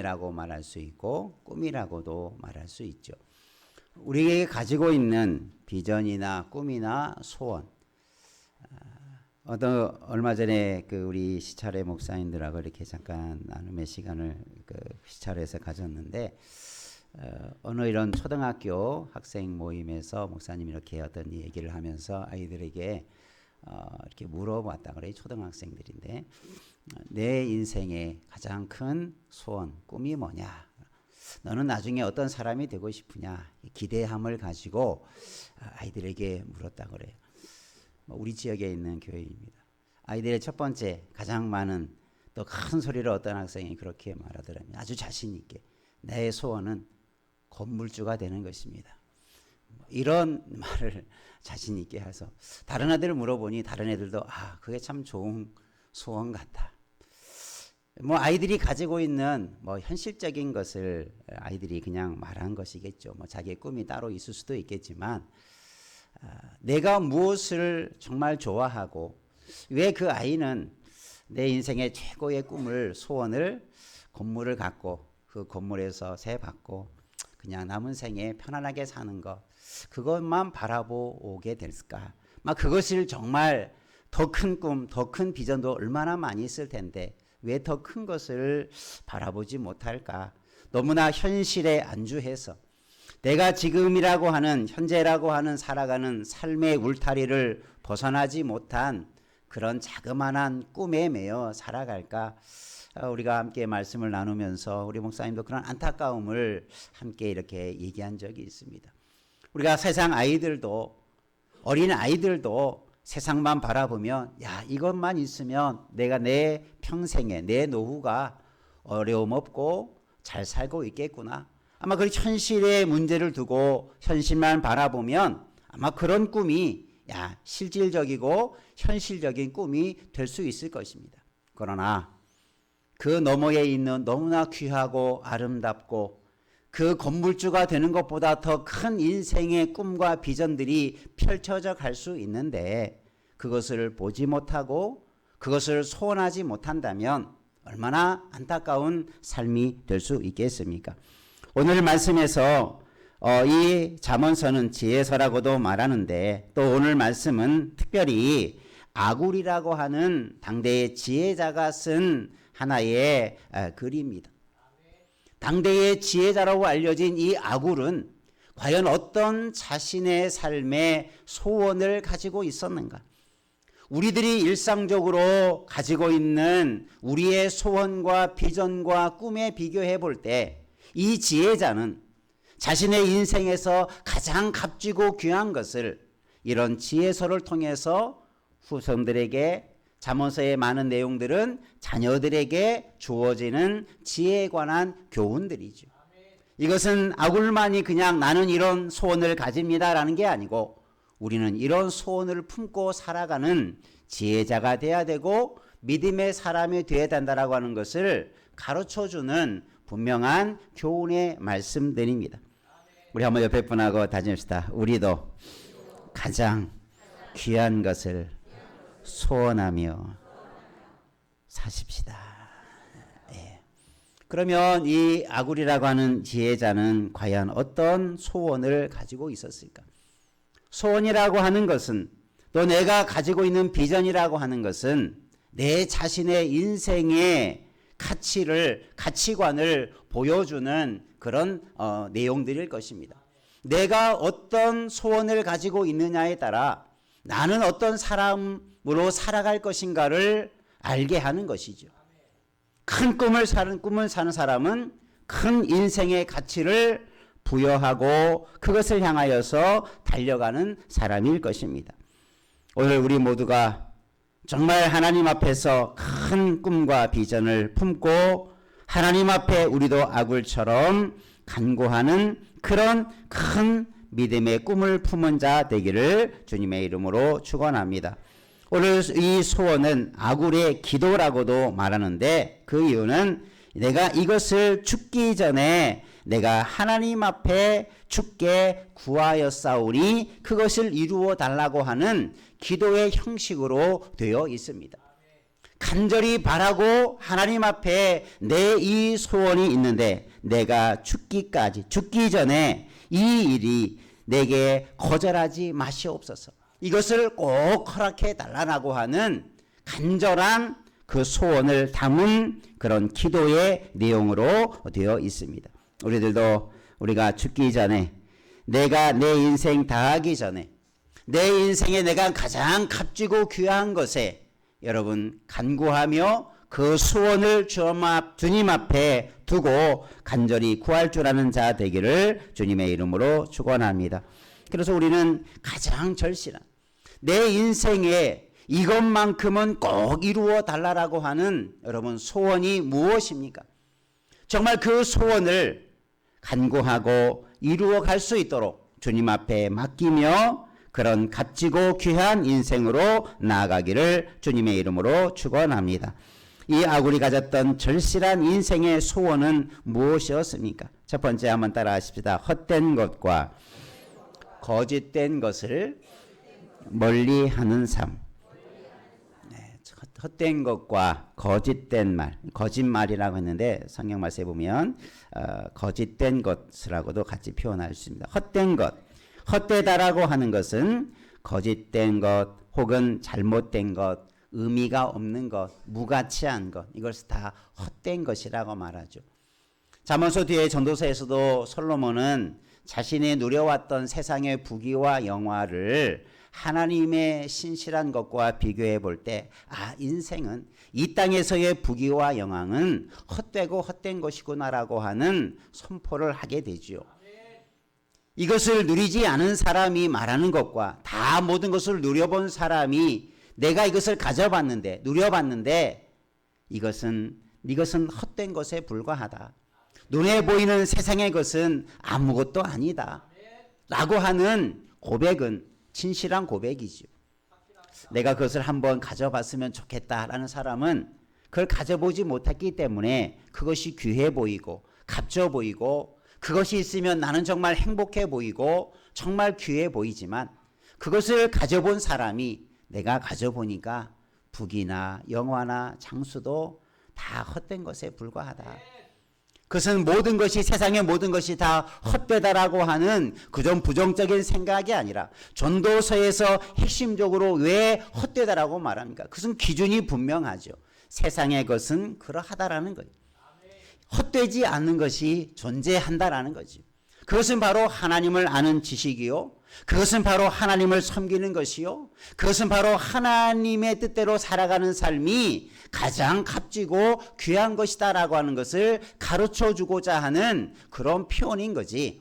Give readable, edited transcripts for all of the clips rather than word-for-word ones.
비전이라고 말할 수 있고 꿈이라고도 말할 수 있죠. 우리에게 가지고 있는 비전이나 꿈이나 소원, 얼마 전에 우리 시찰회 목사님들하고 이렇게 잠깐 나눔의 시간을 시찰회에서 가졌는데, 어느 이런 초등학교 학생 모임에서 목사님이 이렇게 어떤 얘기를 하면서 아이들에게 이렇게 물어봤다 그래요. 초등학생들인데, 내 인생의 가장 큰 소원, 꿈이 뭐냐? 너는 나중에 어떤 사람이 되고 싶으냐? 기대함을 가지고 아이들에게 물었다 그래요. 우리 지역에 있는 교회입니다. 아이들의 첫 번째, 가장 많은, 또 큰 소리로 어떤 학생이 그렇게 말하더라면 아주 자신 있게, 내 소원은 건물주가 되는 것입니다. 이런 말을 자신 있게 해서 다른 애들 물어보니 다른 애들도 그게 참 좋은 소원 같다. 아이들이 가지고 있는 현실적인 것을 아이들이 그냥 말한 것이겠죠. 자기의 꿈이 따로 있을 수도 있겠지만, 내가 무엇을 정말 좋아하고, 왜 그 아이는 내 인생의 최고의 꿈을, 소원을 건물을 갖고 그 건물에서 세 받고 그냥 남은 생에 편안하게 사는 것, 그것만 바라보게 됐을까? 그것을 정말 더 큰 꿈, 더 큰 비전도 얼마나 많이 있을 텐데 왜 더 큰 것을 바라보지 못할까? 너무나 현실에 안주해서 내가 지금이라고 하는, 현재라고 하는 살아가는 삶의 울타리를 벗어나지 못한 그런 자그마한 꿈에 매여 살아갈까? 우리가 함께 말씀을 나누면서 우리 목사님도 그런 안타까움을 함께 이렇게 얘기한 적이 있습니다. 우리가 세상 아이들도, 어린 아이들도 세상만 바라보면, 이것만 있으면 내가 내 평생에, 내 노후가 어려움 없고 잘 살고 있겠구나. 아마 그 현실의 문제를 두고 현실만 바라보면 아마 그런 꿈이 실질적이고 현실적인 꿈이 될 수 있을 것입니다. 그러나 그 너머에 있는 너무나 귀하고 아름답고 그 건물주가 되는 것보다 더 큰 인생의 꿈과 비전들이 펼쳐져 갈 수 있는데, 그것을 보지 못하고 그것을 소원하지 못한다면 얼마나 안타까운 삶이 될 수 있겠습니까? 오늘 말씀에서 이 잠언서는 지혜서라고도 말하는데, 또 오늘 말씀은 특별히 아굴이라고 하는 당대의 지혜자가 쓴 하나의 글입니다. 당대의 지혜자라고 알려진 이 아굴은 과연 어떤 자신의 삶의 소원을 가지고 있었는가? 우리들이 일상적으로 가지고 있는 우리의 소원과 비전과 꿈에 비교해 볼 때 이 지혜자는 자신의 인생에서 가장 값지고 귀한 것을 이런 지혜서를 통해서 후손들에게, 잠언서의 많은 내용들은 자녀들에게 주어지는 지혜에 관한 교훈들이죠. 이것은 아굴만이 그냥 나는 이런 소원을 가집니다라는 게 아니고, 우리는 이런 소원을 품고 살아가는 지혜자가 돼야 되고 믿음의 사람이 되어야 된다라고 하는 것을 가르쳐주는 분명한 교훈의 말씀들입니다. 우리 한번 옆에 분하고 다짐합시다. 우리도 가장 귀한 것을 소원하며 사십시다. 그러면 이 아굴이라고 하는 지혜자는 과연 어떤 소원을 가지고 있었을까? 소원이라고 하는 것은, 또 내가 가지고 있는 비전이라고 하는 것은 내 자신의 인생의 가치관을 보여주는 그런 내용들일 것입니다. 내가 어떤 소원을 가지고 있느냐에 따라 나는 어떤 사람으로 살아갈 것인가를 알게 하는 것이죠. 큰 꿈을 사는 사람은 큰 인생의 가치를 부여하고 그것을 향하여서 달려가는 사람일 것입니다. 오늘 우리 모두가 정말 하나님 앞에서 큰 꿈과 비전을 품고 하나님 앞에 우리도 아굴처럼 간구하는 그런 큰 믿음의 꿈을 품은 자 되기를 주님의 이름으로 축원합니다. 오늘 이 소원은 아굴의 기도라고도 말하는데, 그 이유는 내가 이것을 죽기 전에 내가 하나님 앞에 주께 구하였사오니 그것을 이루어 달라고 하는 기도의 형식으로 되어 있습니다. 간절히 바라고 하나님 앞에 내 이 소원이 있는데 내가 죽기 전에 이 일이 내게 거절하지 마시옵소서. 이것을 꼭 허락해 달라고 하는 간절한 그 소원을 담은 그런 기도의 내용으로 되어 있습니다. 우리들도 우리가 죽기 전에, 내가 내 인생 다하기 전에, 내 인생에 내가 가장 값지고 귀한 것에 여러분 간구하며 그 소원을 주님 앞에 두고 간절히 구할 줄 아는 자 되기를 주님의 이름으로 축원합니다. 그래서 우리는 가장 절실한 내 인생에 이것만큼은 꼭 이루어 달라고 하는 여러분 소원이 무엇입니까? 정말 그 소원을 간구하고 이루어 갈 수 있도록 주님 앞에 맡기며 그런 값지고 귀한 인생으로 나아가기를 주님의 이름으로 축원합니다. 이 아굴이 가졌던 절실한 인생의 소원은 무엇이었습니까? 첫 번째 한번 따라 하십시다. 헛된 것과 거짓된 것을 멀리하는 삶. 헛된 것과 거짓된 말, 거짓말이라고 했는데 성경 말씀에 보면 거짓된 것이라고도 같이 표현할 수 있습니다. 헛된 것, 헛되다라고 하는 것은 거짓된 것 혹은 잘못된 것, 의미가 없는 것, 무가치한 것, 이것을 다 헛된 것이라고 말하죠. 잠언서 뒤에 전도서에서도 솔로몬은 자신이 누려왔던 세상의 부귀와 영화를 하나님의 신실한 것과 비교해 볼 때, 인생은 이 땅에서의 부귀와 영광은 헛되고 헛된 것이구나라고 하는 선포를 하게 되지요. 이것을 누리지 않은 사람이 말하는 것과 다 모든 것을 누려본 사람이 내가 이것을 가져봤는데, 누려봤는데 이것은 헛된 것에 불과하다. 눈에 보이는 세상의 것은 아무것도 아니다. 라고 하는 고백은 진실한 고백이죠. 내가 그것을 한번 가져봤으면 좋겠다라는 사람은 그걸 가져보지 못했기 때문에 그것이 귀해 보이고 값져 보이고 그것이 있으면 나는 정말 행복해 보이고 정말 귀해 보이지만 그것을 가져본 사람이 내가 가져보니까 부귀나 영화나 장수도 다 헛된 것에 불과하다. 그것은 모든 것이, 세상의 모든 것이 다 헛되다라고 하는 그좀 부정적인 생각이 아니라 전도서에서 핵심적으로 왜 헛되다라고 말합니까? 그것은 기준이 분명하죠. 세상의 것은 그러하다라는 거예요. 헛되지 않는 것이 존재한다라는 거죠. 그것은 바로 하나님을 아는 지식이요, 그것은 바로 하나님을 섬기는 것이요, 그것은 바로 하나님의 뜻대로 살아가는 삶이 가장 값지고 귀한 것이다라고 하는 것을 가르쳐주고자 하는 그런 표현인 거지.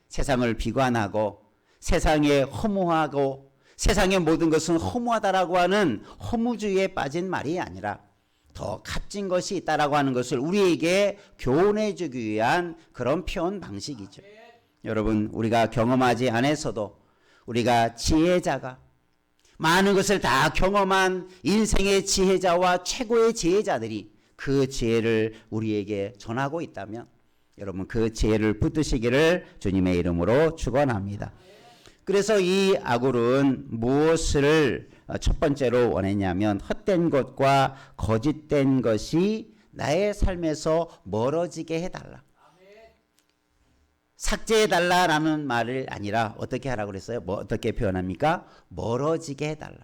세상을 비관하고 세상에 허무하고 세상의 모든 것은 허무하다라고 하는 허무주의에 빠진 말이 아니라 더 값진 것이 있다라고 하는 것을 우리에게 교훈해 주기 위한 그런 표현 방식이죠. 여러분, 우리가 경험하지 않았어도 우리가 지혜자가 많은 것을 다 경험한 인생의 지혜자와 최고의 지혜자들이 그 지혜를 우리에게 전하고 있다면 여러분 그 지혜를 붙드시기를 주님의 이름으로 축원합니다. 그래서 이 아굴은 무엇을 첫 번째로 원했냐면 헛된 것과 거짓된 것이 나의 삶에서 멀어지게 해달라. 삭제해달라라는 말이 아니라 어떻게 하라고 그랬어요? 어떻게 표현합니까? 멀어지게 해달라.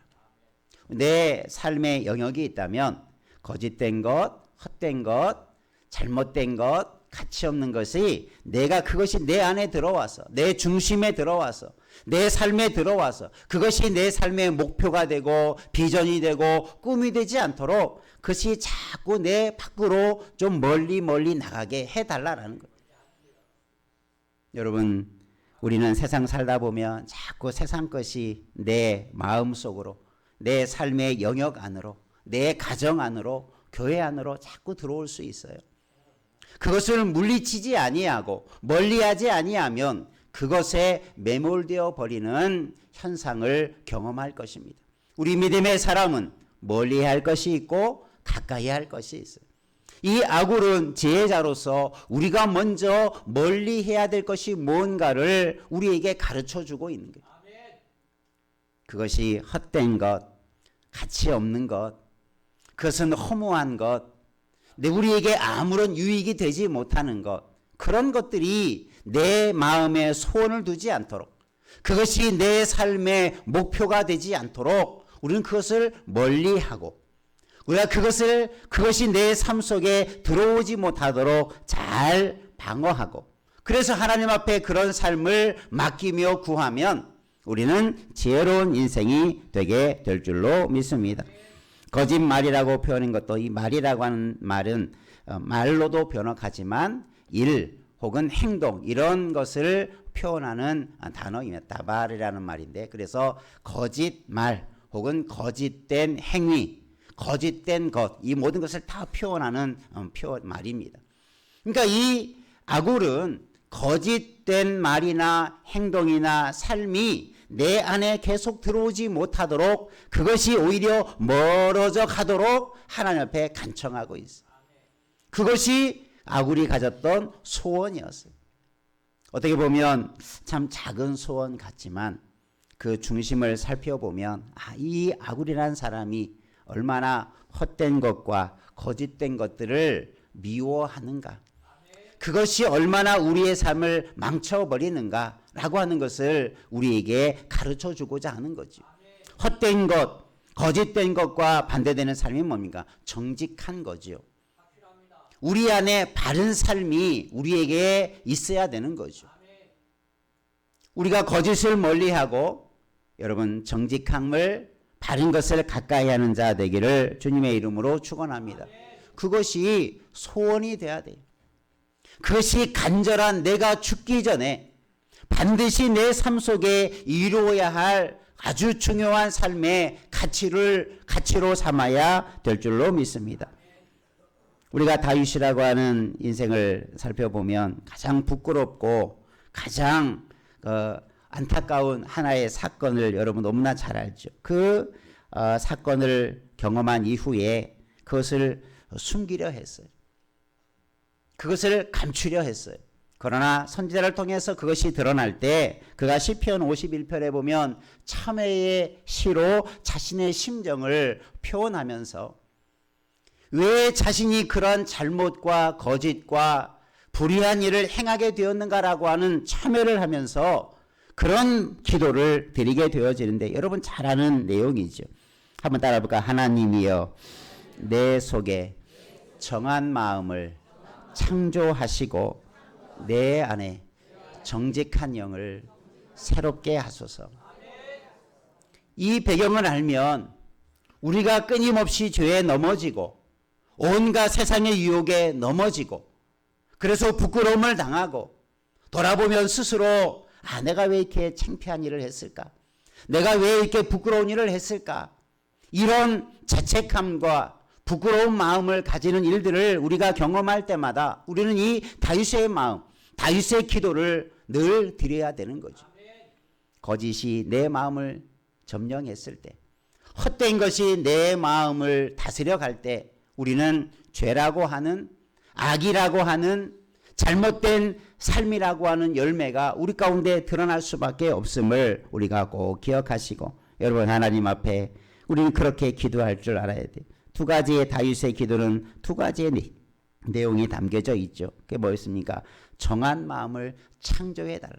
내 삶의 영역이 있다면 거짓된 것, 헛된 것, 잘못된 것, 가치 없는 것이 그것이 내 안에 들어와서, 내 중심에 들어와서, 내 삶에 들어와서 그것이 내 삶의 목표가 되고 비전이 되고 꿈이 되지 않도록 그것이 자꾸 내 밖으로 좀 멀리 나가게 해달라라는 거예요. 여러분, 우리는 세상 살다 보면 자꾸 세상 것이 내 마음 속으로, 내 삶의 영역 안으로, 내 가정 안으로, 교회 안으로 자꾸 들어올 수 있어요. 그것을 물리치지 아니하고 멀리하지 아니하면 그것에 매몰되어 버리는 현상을 경험할 것입니다. 우리 믿음의 사람은 멀리할 것이 있고 가까이 할 것이 있어요. 이 아굴은 지혜자로서 우리가 먼저 멀리해야 될 것이 뭔가를 우리에게 가르쳐주고 있는 거예요. 그것이 헛된 것, 가치 없는 것, 그것은 허무한 것, 우리에게 아무런 유익이 되지 못하는 것, 그런 것들이 내 마음에 소원을 두지 않도록, 그것이 내 삶의 목표가 되지 않도록 우리는 그것을 멀리하고, 우리가 그것이 내 삶 속에 들어오지 못하도록 잘 방어하고, 그래서 하나님 앞에 그런 삶을 맡기며 구하면 우리는 지혜로운 인생이 되게 될 줄로 믿습니다. 거짓말이라고 표현한 것도, 이 말이라고 하는 말은 말로도 변역하지만 일 혹은 행동, 이런 것을 표현하는 단어입니다. 다발이라는 말인데, 그래서 거짓말 혹은 거짓된 행위, 거짓된 것, 이 모든 것을 다 표현하는 말입니다. 그러니까 이 아굴은 거짓된 말이나 행동이나 삶이 내 안에 계속 들어오지 못하도록, 그것이 오히려 멀어져 가도록 하나님 앞에 간청하고 있어요. 그것이 아굴이 가졌던 소원이었어요. 어떻게 보면 참 작은 소원 같지만 그 중심을 살펴보면 이 아굴이라는 사람이 얼마나 헛된 것과 거짓된 것들을 미워하는가, 그것이 얼마나 우리의 삶을 망쳐버리는가 라고 하는 것을 우리에게 가르쳐주고자 하는 거죠. 헛된 것, 거짓된 것과 반대되는 삶이 뭡니까? 정직한 거죠. 우리 안에 바른 삶이 우리에게 있어야 되는 거죠. 우리가 거짓을 멀리하고 여러분 정직함을, 바른 것을 가까이 하는 자 되기를 주님의 이름으로 축원합니다. 그것이 소원이 돼야 돼요. 그것이 간절한, 내가 죽기 전에 반드시 내 삶 속에 이루어야 할 아주 중요한 삶의 가치로 삼아야 될 줄로 믿습니다. 우리가 다윗이라고 하는 인생을 살펴보면 가장 부끄럽고 가장 안타까운 하나의 사건을 여러분 너무나 잘 알죠. 그 사건을 경험한 이후에 그것을 숨기려 했어요. 그것을 감추려 했어요. 그러나 선지자를 통해서 그것이 드러날 때 그가 시편 51편에 보면 참회의 시로 자신의 심정을 표현하면서 왜 자신이 그런 잘못과 거짓과 불의한 일을 행하게 되었는가라고 하는 참회를 하면서 그런 기도를 드리게 되어지는데, 여러분 잘 아는 내용이죠. 한번 따라 볼까요? 하나님이여, 내 속에 정한 마음을 창조하시고 내 안에 정직한 영을 새롭게 하소서. 이 배경을 알면 우리가 끊임없이 죄에 넘어지고 온갖 세상의 유혹에 넘어지고, 그래서 부끄러움을 당하고 돌아보면 스스로 내가 왜 이렇게 창피한 일을 했을까? 내가 왜 이렇게 부끄러운 일을 했을까? 이런 자책함과 부끄러운 마음을 가지는 일들을 우리가 경험할 때마다 우리는 이 다윗의 마음, 다윗의 기도를 늘 드려야 되는 거죠. 거짓이 내 마음을 점령했을 때, 헛된 것이 내 마음을 다스려 갈 때 우리는 죄라고 하는, 악이라고 하는, 잘못된 삶이라고 하는 열매가 우리 가운데 드러날 수밖에 없음을 우리가 꼭 기억하시고, 여러분 하나님 앞에 우리는 그렇게 기도할 줄 알아야 돼요. 두 가지의 다윗의 기도는 두 가지의 내용이 담겨져 있죠. 그게 뭐였습니까? 정한 마음을 창조해 달라.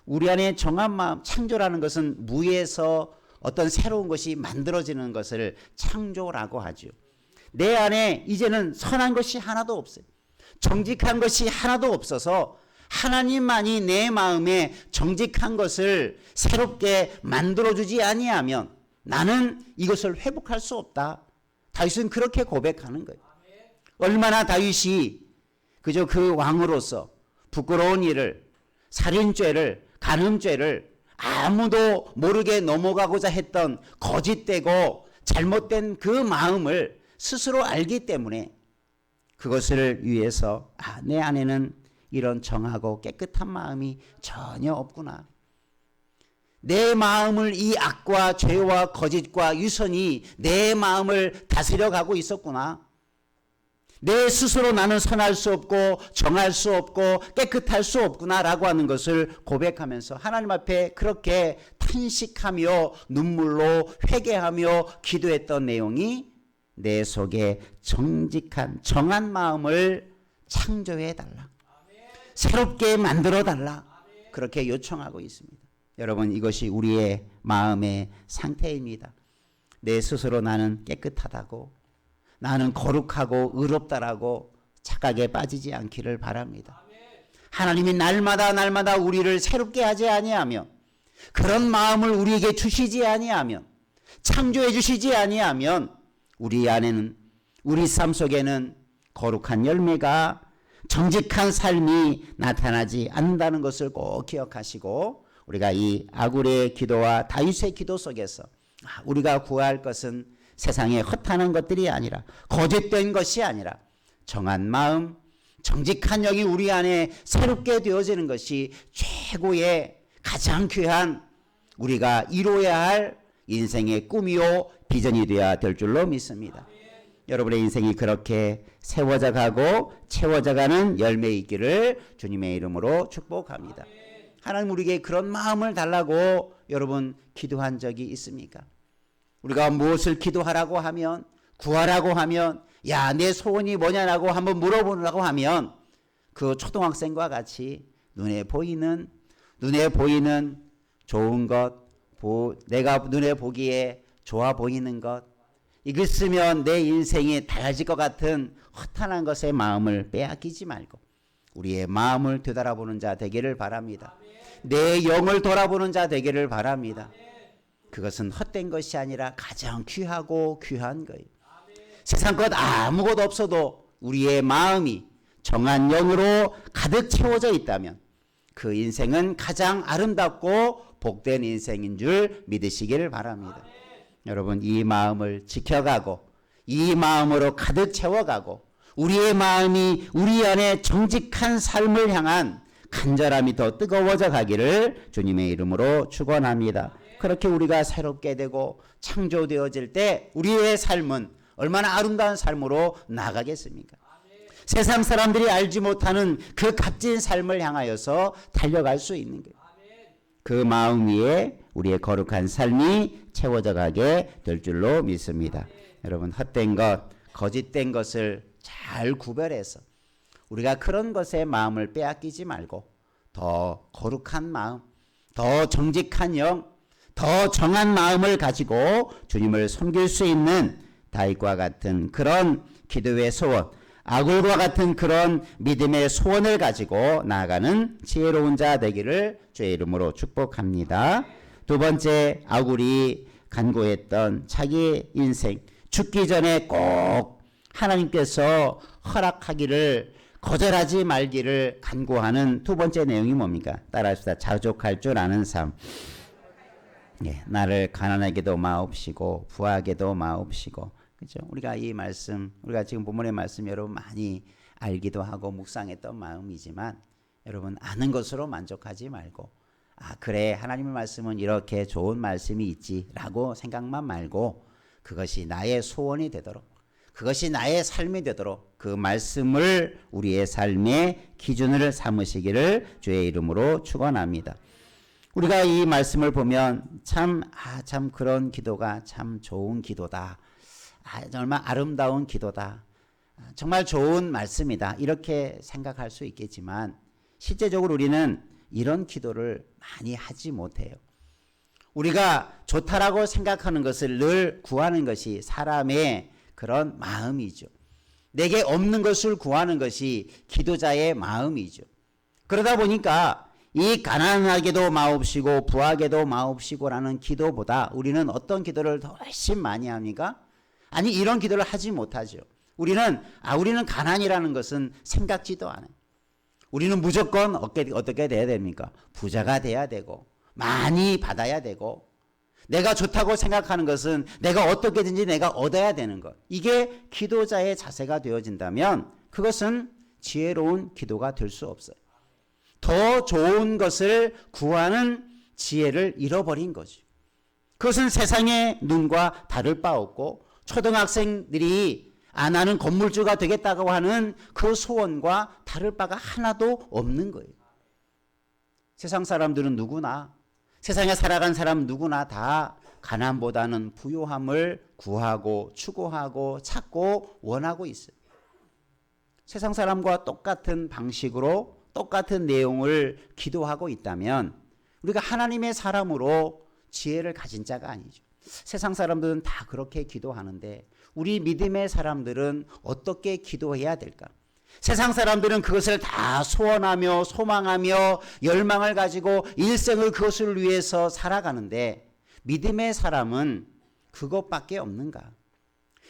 우리 안에 정한 마음, 창조라는 것은 무에서 어떤 새로운 것이 만들어지는 것을 창조라고 하죠. 내 안에 이제는 선한 것이 하나도 없어요. 정직한 것이 하나도 없어서 하나님만이 내 마음에 정직한 것을 새롭게 만들어주지 아니하면 나는 이것을 회복할 수 없다. 다윗은 그렇게 고백하는 거예요. 얼마나 다윗이 그저 그 왕으로서 부끄러운 일을, 살인죄를, 간음죄를 아무도 모르게 넘어가고자 했던 거짓되고 잘못된 그 마음을 스스로 알기 때문에 그것을 위해서 내 안에는 이런 정하고 깨끗한 마음이 전혀 없구나. 내 마음을 이 악과 죄와 거짓과 유선이 내 마음을 다스려 가고 있었구나. 내 스스로 나는 선할 수 없고 정할 수 없고 깨끗할 수 없구나라고 하는 것을 고백하면서 하나님 앞에 그렇게 탄식하며 눈물로 회개하며 기도했던 내용이 내 속에 정직한 정한 마음을 창조해 달라. 새롭게 만들어 달라. 그렇게 요청하고 있습니다. 여러분, 이것이 우리의 마음의 상태입니다. 내 스스로 나는 깨끗하다고, 나는 거룩하고 의롭다라고 착각에 빠지지 않기를 바랍니다. 하나님이 날마다 우리를 새롭게 하지 아니하며, 그런 마음을 우리에게 주시지 아니하면, 창조해 주시지 아니하면 우리 안에는, 우리 삶 속에는 거룩한 열매가, 정직한 삶이 나타나지 않는다는 것을 꼭 기억하시고, 우리가 이 아굴의 기도와 다윗의 기도 속에서 우리가 구할 것은 세상에 허탄한 것들이 아니라, 거짓된 것이 아니라 정한 마음, 정직한 영이 우리 안에 새롭게 되어지는 것이 최고의 가장 귀한 우리가 이루어야 할 인생의 꿈이요 비전이 되어야 될 줄로 믿습니다. 여러분의 인생이 그렇게 세워져 가고 채워져 가는 열매 있기를 주님의 이름으로 축복합니다. 하나님 우리에게 그런 마음을 달라고 여러분 기도한 적이 있습니까? 우리가 무엇을 기도하라고 하면, 구하라고 하면, 야, 내 소원이 뭐냐라고 한번 물어보라고 하면 그 초등학생과 같이 눈에 보이는 좋은 것, 내가 눈에 보기에 좋아 보이는 것, 이걸 쓰면 내 인생이 달라질 것 같은 허탄한 것에 마음을 빼앗기지 말고 우리의 마음을 되돌아보는 자 되기를 바랍니다. 내 영을 돌아보는 자 되기를 바랍니다. 그것은 헛된 것이 아니라 가장 귀하고 귀한 거예요. 세상 것 아무것도 없어도 우리의 마음이 정한 영으로 가득 채워져 있다면 그 인생은 가장 아름답고 복된 인생인 줄 믿으시기를 바랍니다. 여러분, 이 마음을 지켜가고 이 마음으로 가득 채워가고 우리의 마음이 우리 안에 정직한 삶을 향한 간절함이 더 뜨거워져 가기를 주님의 이름으로 축원합니다. 그렇게 우리가 새롭게 되고 창조되어질 때 우리의 삶은 얼마나 아름다운 삶으로 나가겠습니까? 세상 사람들이 알지 못하는 그 값진 삶을 향하여서 달려갈 수 있는 거예요. 그 마음 위에 우리의 거룩한 삶이 채워져 가게 될 줄로 믿습니다. 여러분, 헛된 것, 거짓된 것을 잘 구별해서 우리가 그런 것에 마음을 빼앗기지 말고 더 거룩한 마음, 더 정직한 영, 더 정한 마음을 가지고 주님을 섬길 수 있는 다윗과 같은 그런 기도의 소원, 아굴과 같은 그런 믿음의 소원을 가지고 나아가는 지혜로운 자 되기를 주의 이름으로 축복합니다. 두 번째, 아굴이 간구했던 자기의 인생, 죽기 전에 꼭 하나님께서 허락하기를, 거절하지 말기를 간구하는 두 번째 내용이 뭡니까? 따라합시다. 자족할 줄 아는 삶. 예, 나를 가난하게도 마옵시고 부하게도 마옵시고. 그렇죠? 우리가 이 말씀, 우리가 지금 본문의 말씀 여러분 많이 알기도 하고 묵상했던 마음이지만 여러분 아는 것으로 만족하지 말고, 아 그래 하나님의 말씀은 이렇게 좋은 말씀이 있지라고 생각만 말고 그것이 나의 소원이 되도록, 그것이 나의 삶이 되도록 그 말씀을 우리의 삶의 기준을 삼으시기를 주의 이름으로 축원합니다. 우리가 이 말씀을 보면 참 그런 기도가 참 좋은 기도다. 정말 아름다운 기도다. 정말 좋은 말씀이다. 이렇게 생각할 수 있겠지만 실제적으로 우리는 이런 기도를 많이 하지 못해요. 우리가 좋다라고 생각하는 것을 늘 구하는 것이 사람의 그런 마음이죠. 내게 없는 것을 구하는 것이 기도자의 마음이죠. 그러다 보니까 이 가난하게도 마옵시고 부하게도 마옵시고라는 기도보다 우리는 어떤 기도를 더 훨씬 많이 합니까? 아니 이런 기도를 하지 못하죠. 우리는 가난이라는 것은 생각지도 않아요. 우리는 무조건 어떻게 돼야 됩니까? 부자가 돼야 되고 많이 받아야 되고, 내가 좋다고 생각하는 것은 내가 어떻게든지 내가 얻어야 되는 것. 이게 기도자의 자세가 되어진다면 그것은 지혜로운 기도가 될 수 없어요. 더 좋은 것을 구하는 지혜를 잃어버린 거죠. 그것은 세상의 눈과 다를 바 없고 초등학생들이 나는 건물주가 되겠다고 하는 그 소원과 다를 바가 하나도 없는 거예요. 세상 사람들은 누구나, 세상에 살아간 사람 누구나 다 가난보다는 부요함을 구하고 추구하고 찾고 원하고 있어요. 세상 사람과 똑같은 방식으로 똑같은 내용을 기도하고 있다면 우리가 하나님의 사람으로 지혜를 가진 자가 아니죠. 세상 사람들은 다 그렇게 기도하는데 우리 믿음의 사람들은 어떻게 기도해야 될까? 세상 사람들은 그것을 다 소원하며 소망하며 열망을 가지고 일생을 그것을 위해서 살아가는데 믿음의 사람은 그것밖에 없는가?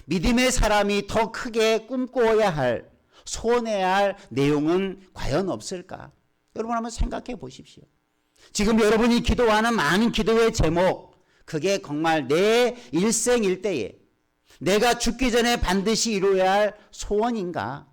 믿음의 사람이 더 크게 꿈꿔야 할, 소원해야 할 내용은 과연 없을까? 여러분 한번 생각해 보십시오. 지금 여러분이 기도하는 많은 기도의 제목, 그게 정말 내 일생일대에 내가 죽기 전에 반드시 이루어야 할 소원인가?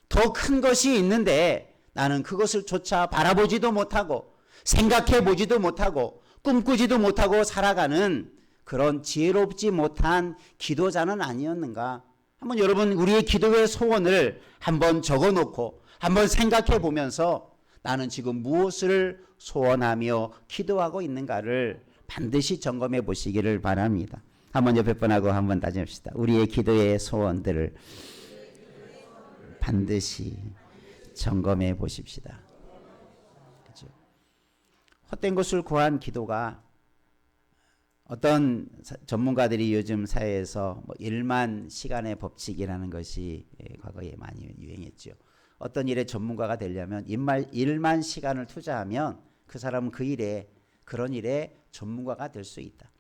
더 큰 것이 있는데 나는 그것을 조차 바라보지도 못하고 생각해 보지도 못하고 꿈꾸지도 못하고 살아가는 그런 지혜롭지 못한 기도자는 아니었는가? 한번 여러분 우리의 기도의 소원을 한번 적어놓고 한번 생각해 보면서 나는 지금 무엇을 소원하며 기도하고 있는가를 반드시 점검해 보시기를 바랍니다. 한번 옆에 분하고 한번 다짐합시다. 우리의 기도의 소원들을 반드시 점검해 보십시다. 그렇죠? 헛된 것을 구한 기도가 어떤 전문가들이 요즘 사회에서 뭐 1만 시간의 법칙이라는 것이 과거에 많이 유행했죠. 어떤 일에 전문가가 되려면 1만 시간을 투자하면 그 사람은 그 일에 그런 일에 전문가가 될 수 있다.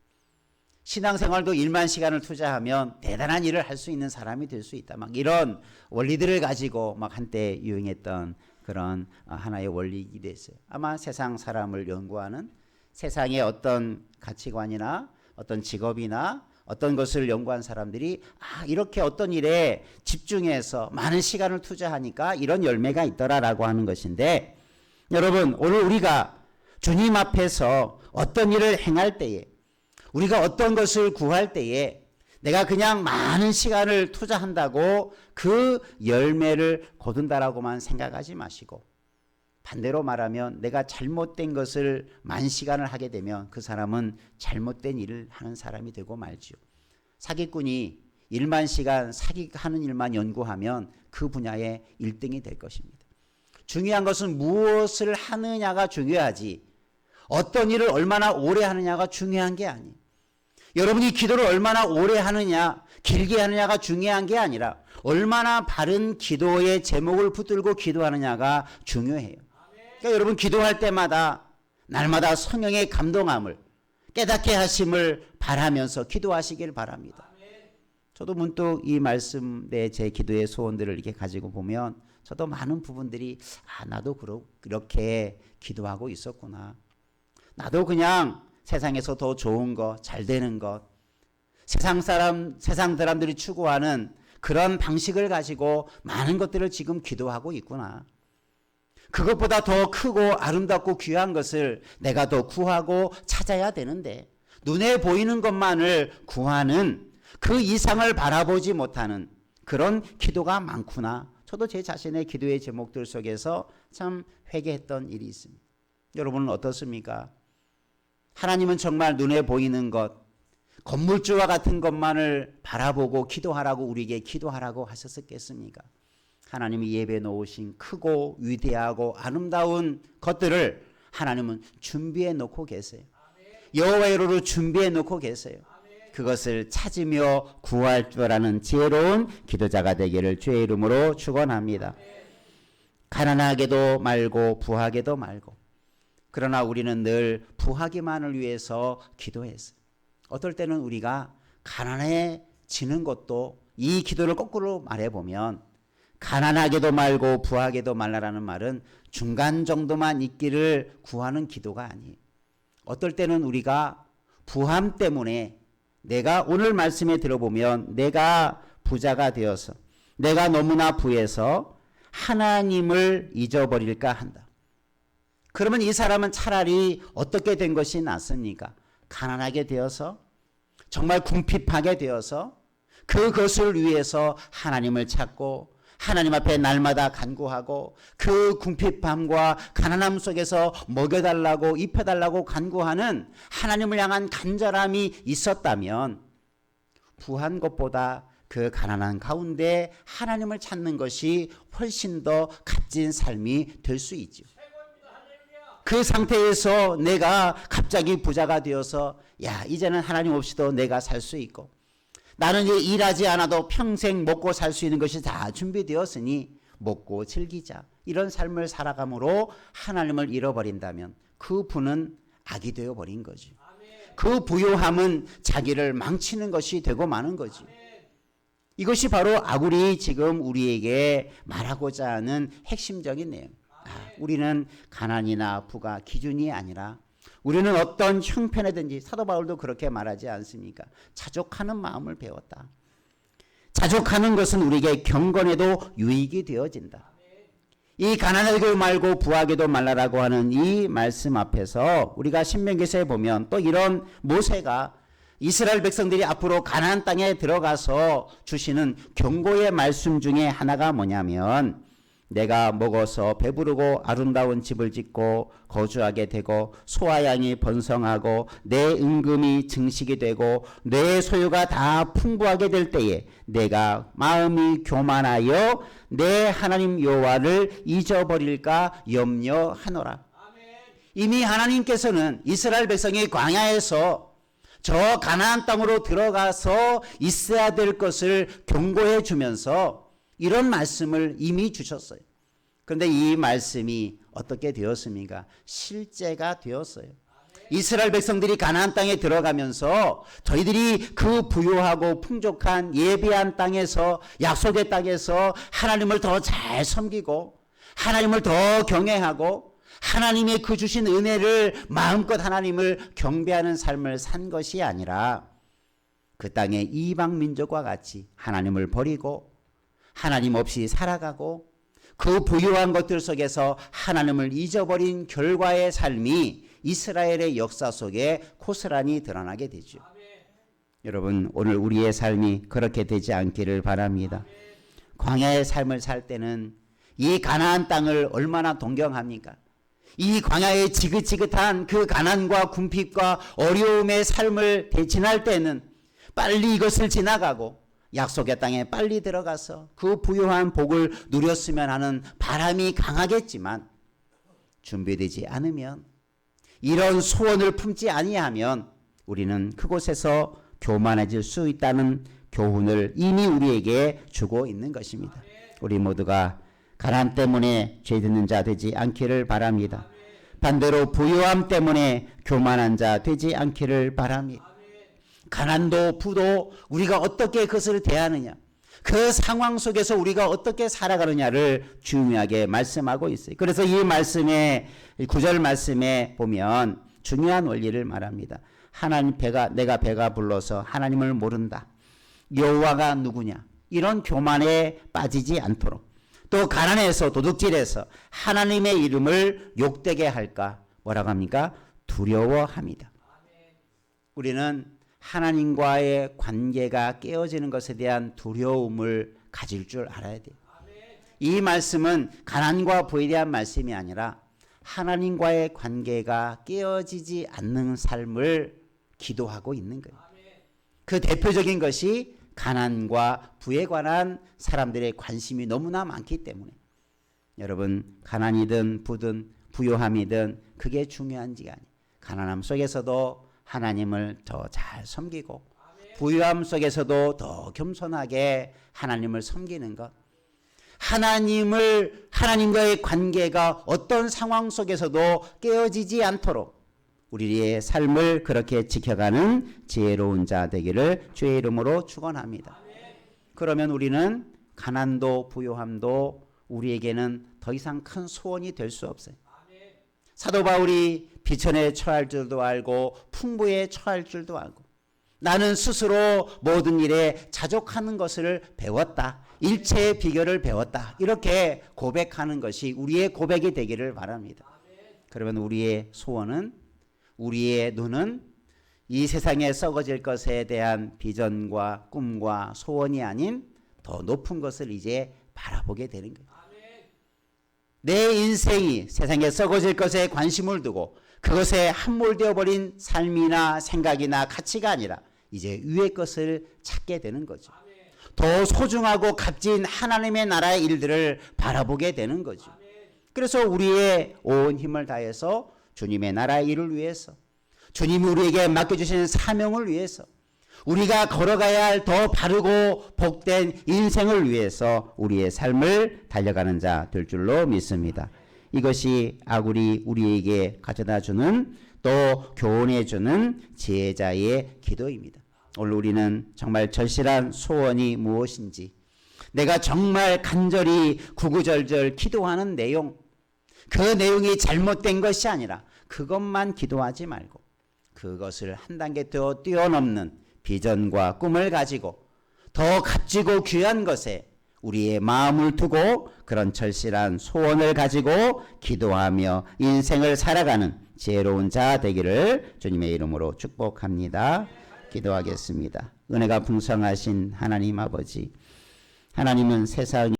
신앙생활도 1만 시간을 투자하면 대단한 일을 할 수 있는 사람이 될 수 있다. 막 이런 원리들을 가지고 막 한때 유행했던 그런 하나의 원리이기도 됐어요. 아마 세상 사람을 연구하는 세상의 어떤 가치관이나 어떤 직업이나 어떤 것을 연구한 사람들이 이렇게 어떤 일에 집중해서 많은 시간을 투자하니까 이런 열매가 있더라라고 하는 것인데 여러분 오늘 우리가 주님 앞에서 어떤 일을 행할 때에 우리가 어떤 것을 구할 때에 내가 그냥 많은 시간을 투자한다고 그 열매를 거둔다라고만 생각하지 마시고 반대로 말하면 내가 잘못된 것을 만 시간을 하게 되면 그 사람은 잘못된 일을 하는 사람이 되고 말지요. 사기꾼이 1만 시간 사기하는 일만 연구하면 그 분야의 1등이 될 것입니다. 중요한 것은 무엇을 하느냐가 중요하지 어떤 일을 얼마나 오래 하느냐가 중요한 게 아니에요. 여러분이 기도를 얼마나 오래 하느냐 길게 하느냐가 중요한 게 아니라 얼마나 바른 기도의 제목을 붙들고 기도하느냐가 중요해요. 그러니까 여러분 기도할 때마다 날마다 성령의 감동함을 깨닫게 하심을 바라면서 기도하시길 바랍니다. 저도 문득 이 말씀 내 제 기도의 소원들을 이렇게 가지고 보면 저도 많은 부분들이 나도 그렇게 기도하고 있었구나. 나도 그냥 세상에서 더 좋은 것, 잘 되는 것, 세상 사람들이 추구하는 그런 방식을 가지고 많은 것들을 지금 기도하고 있구나. 그것보다 더 크고 아름답고 귀한 것을 내가 더 구하고 찾아야 되는데 눈에 보이는 것만을 구하는 그 이상을 바라보지 못하는 그런 기도가 많구나. 저도 제 자신의 기도의 제목들 속에서 참 회개했던 일이 있습니다. 여러분은 어떻습니까? 하나님은 정말 눈에 보이는 것, 건물주와 같은 것만을 바라보고 기도하라고 우리에게 기도하라고 하셨겠습니까? 하나님이 예배에 놓으신 크고 위대하고 아름다운 것들을 하나님은 준비해 놓고 계세요. 여호와의로로 준비해 놓고 계세요. 그것을 찾으며 구할 줄 아는 지혜로운 기도자가 되기를 주의 이름으로 축원합니다. 가난하게도 말고 부하게도 말고 그러나 우리는 늘 부하기만을 위해서 기도했어요. 어떨 때는 우리가 가난해지는 것도 이 기도를 거꾸로 말해보면 가난하게도 말고 부하게도 말라라는 말은 중간 정도만 있기를 구하는 기도가 아니에요. 어떨 때는 우리가 부함 때문에 내가 오늘 말씀에 들어보면 내가 부자가 되어서 내가 너무나 부해서 하나님을 잊어버릴까 한다. 그러면 이 사람은 차라리 어떻게 된 것이 낫습니까? 가난하게 되어서 정말 궁핍하게 되어서 그것을 위해서 하나님을 찾고 하나님 앞에 날마다 간구하고 그 궁핍함과 가난함 속에서 먹여달라고 입혀달라고 간구하는 하나님을 향한 간절함이 있었다면 부한 것보다 그 가난한 가운데 하나님을 찾는 것이 훨씬 더 값진 삶이 될 수 있죠. 그 상태에서 내가 갑자기 부자가 되어서 이제는 하나님 없이도 내가 살 수 있고 나는 이제 일하지 않아도 평생 먹고 살 수 있는 것이 다 준비되었으니 먹고 즐기자, 이런 삶을 살아감으로 하나님을 잃어버린다면 그 부는 악이 되어버린 거죠. 그 부요함은 자기를 망치는 것이 되고 마는 거죠. 이것이 바로 아굴이 지금 우리에게 말하고자 하는 핵심적인 내용. 우리는 가난이나 부가 기준이 아니라 우리는 어떤 형편이든지, 사도 바울도 그렇게 말하지 않습니까? 자족하는 마음을 배웠다. 자족하는 것은 우리에게 경건에도 유익이 되어진다. 이 가난하고 말고 부하게도 말라라고 하는 이 말씀 앞에서 우리가 신명기서에 보면 또 이런 모세가 이스라엘 백성들이 앞으로 가나안 땅에 들어가서 주시는 경고의 말씀 중에 하나가 뭐냐면, 내가 먹어서 배부르고 아름다운 집을 짓고 거주하게 되고 소와 양이 번성하고 내 은금이 증식이 되고 내 소유가 다 풍부하게 될 때에 내가 마음이 교만하여 내 하나님 여호와를 잊어버릴까 염려하노라. 이미 하나님께서는 이스라엘 백성이 광야에서 저 가나안 땅으로 들어가서 있어야 될 것을 경고해 주면서 이런 말씀을 이미 주셨어요. 그런데 이 말씀이 어떻게 되었습니까? 실제가 되었어요. 이스라엘 백성들이 가나안 땅에 들어가면서 저희들이 그 부유하고 풍족한 예비한 땅에서, 약속의 땅에서 하나님을 더 잘 섬기고 하나님을 더 경외하고 하나님의 그 주신 은혜를 마음껏 하나님을 경배하는 삶을 산 것이 아니라 그 땅의 이방 민족과 같이 하나님을 버리고 하나님 없이 살아가고 그 부유한 것들 속에서 하나님을 잊어버린 결과의 삶이 이스라엘의 역사 속에 고스란히 드러나게 되죠. 여러분, 오늘 우리의 삶이 그렇게 되지 않기를 바랍니다. 광야의 삶을 살 때는 이 가나안 땅을 얼마나 동경합니까? 이 광야의 지긋지긋한 그 가난과 궁핍과 어려움의 삶을 지날 때는 빨리 이것을 지나가고 약속의 땅에 빨리 들어가서 그 부유한 복을 누렸으면 하는 바람이 강하겠지만, 준비되지 않으면, 이런 소원을 품지 아니하면 우리는 그곳에서 교만해질 수 있다는 교훈을 이미 우리에게 주고 있는 것입니다. 우리 모두가 가난 때문에 죄짓는 자 되지 않기를 바랍니다. 반대로 부유함 때문에 교만한 자 되지 않기를 바랍니다. 가난도 부도 우리가 어떻게 그것을 대하느냐, 그 상황 속에서 우리가 어떻게 살아가느냐를 중요하게 말씀하고 있어요. 그래서 이 말씀에, 9절 말씀에 보면 중요한 원리를 말합니다. 하나님 내가 배가 불러서 하나님을 모른다, 여호와가 누구냐, 이런 교만에 빠지지 않도록, 또 가난해서 도둑질해서 하나님의 이름을 욕되게 할까 뭐라고 합니까? 두려워합니다. 우리는 하나님과의 관계가 깨어지는 것에 대한 두려움을 가질 줄 알아야 돼요. 이 말씀은 가난과 부에 대한 말씀이 아니라 하나님과의 관계가 깨어지지 않는 삶을 기도하고 있는 거예요. 그 대표적인 것이 가난과 부에 관한 사람들의 관심이 너무나 많기 때문에, 여러분, 가난이든 부든 부요함이든 그게 중요한지가 아니에요. 가난함 속에서도 하나님을 더 잘 섬기고 부유함 속에서도 더 겸손하게 하나님을 섬기는 것, 하나님과의 관계가 어떤 상황 속에서도 깨어지지 않도록 우리의 삶을 그렇게 지켜가는 지혜로운 자 되기를 주의 이름으로 축원합니다. 그러면 우리는 가난도 부유함도 우리에게는 더 이상 큰 소원이 될 수 없어요. 사도 바울이 비천에 처할 줄도 알고 풍부에 처할 줄도 알고 나는 스스로 모든 일에 자족하는 것을 배웠다, 일체의 비결을 배웠다, 이렇게 고백하는 것이 우리의 고백이 되기를 바랍니다. 그러면 우리의 소원은, 우리의 눈은 이 세상에 썩어질 것에 대한 비전과 꿈과 소원이 아닌 더 높은 것을 이제 바라보게 되는 거예요. 내 인생이 세상에 썩어질 것에 관심을 두고 그것에 함몰되어 버린 삶이나 생각이나 가치가 아니라 이제 위의 것을 찾게 되는 거죠. 더 소중하고 값진 하나님의 나라의 일들을 바라보게 되는 거죠. 그래서 우리의 온 힘을 다해서 주님의 나라의 일을 위해서, 주님이 우리에게 맡겨주시는 사명을 위해서, 우리가 걸어가야 할 더 바르고 복된 인생을 위해서 우리의 삶을 달려가는 자 될 줄로 믿습니다. 이것이 아굴이 우리에게 가져다주는, 또 교훈해주는 제자의 기도입니다. 오늘 우리는 정말 절실한 소원이 무엇인지, 내가 정말 간절히 구구절절 기도하는 내용, 그 내용이 잘못된 것이 아니라 그것만 기도하지 말고 그것을 한 단계 더 뛰어넘는 비전과 꿈을 가지고 더 값지고 귀한 것에 우리의 마음을 두고 그런 절실한 소원을 가지고 기도하며 인생을 살아가는 지혜로운 자 되기를 주님의 이름으로 축복합니다. 기도하겠습니다. 은혜가 풍성하신 하나님 아버지, 하나님은 세상